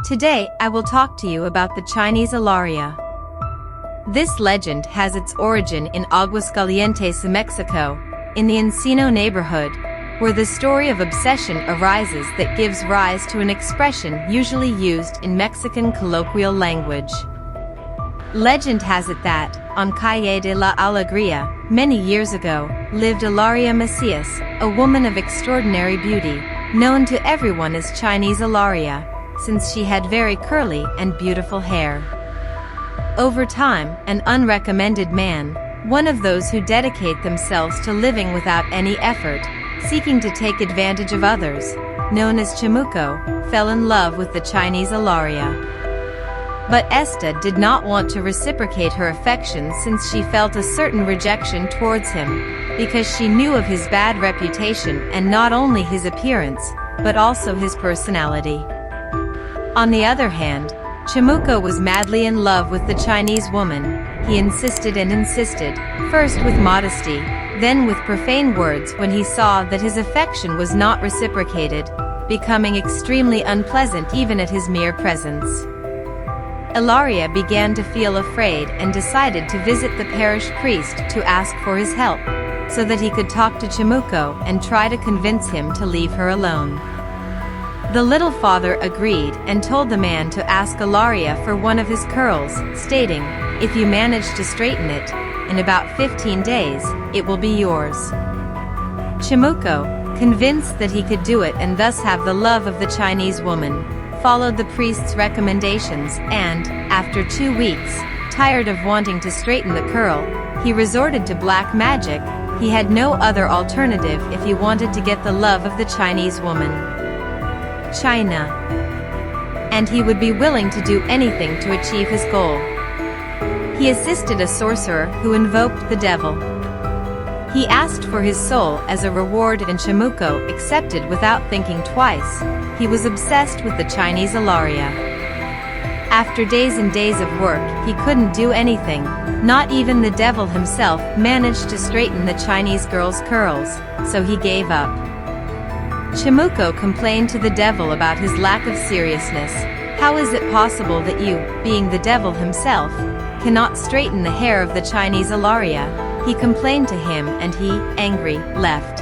Today, I will talk to you about the Chinese Hilaria. This legend has its origin in Aguascalientes, Mexico, in the Encino neighborhood, where the story of obsession arises that gives rise to an expression usually used in Mexican colloquial language. Legend has it that, on Calle de la Alegría, many years ago, lived Hilaria Macias, a woman of extraordinary beauty, known to everyone as Chinese Hilaria, since she had very curly and beautiful hair. Over time, an unrecommended man, one of those who dedicate themselves to living without any effort, seeking to take advantage of others, known as Chamuco, fell in love with the Chinese Hilaria. But Esta did not want to reciprocate her affection since she felt a certain rejection towards him, because she knew of his bad reputation and not only his appearance, but also his personality. On the other hand, Chamuco was madly in love with the Chinese woman. He insisted and insisted, first with modesty, then with profane words when he saw that his affection was not reciprocated, becoming extremely unpleasant even at his mere presence. Hilaria began to feel afraid and decided to visit the parish priest to ask for his help, so that he could talk to Chamuco and try to convince him to leave her alone. The little father agreed and told the man to ask Hilaria for one of his curls, stating, "If you manage to straighten it, in about 15 days, it will be yours." Chamuco, convinced that he could do it and thus have the love of the Chinese woman, followed the priest's recommendations and, after 2 weeks, tired of wanting to straighten the curl, he resorted to black magic. He had no other alternative if he wanted to get the love of the Chinese woman. China. And he would be willing to do anything to achieve his goal. He assisted a sorcerer who invoked the devil. He asked for his soul as a reward and Chamuco accepted without thinking twice. He was obsessed with the Chinese Hilaria. After days and days of work, he couldn't do anything. Not even the devil himself managed to straighten the Chinese girl's curls, so he gave up. Chamuco complained to the devil about his lack of seriousness. How is it possible that you, being the devil himself, cannot straighten the hair of the Chinese Hilaria? He complained to him and he, angry, left.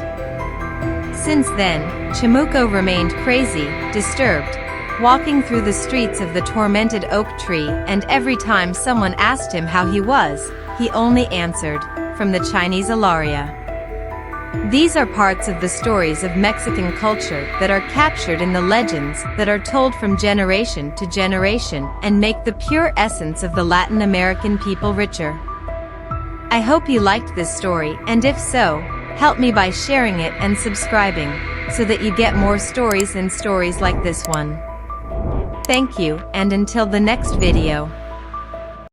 Since then, Chamuco remained crazy, disturbed, walking through the streets of the tormented oak tree, and every time someone asked him how he was, he only answered, "From the Chinese Hilaria." These are parts of the stories of Mexican culture that are captured in the legends that are told from generation to generation and make the pure essence of the Latin American people richer. I hope you liked this story, and if so, help me by sharing it and subscribing, so that you get more stories and stories like this one. Thank you, and until the next video.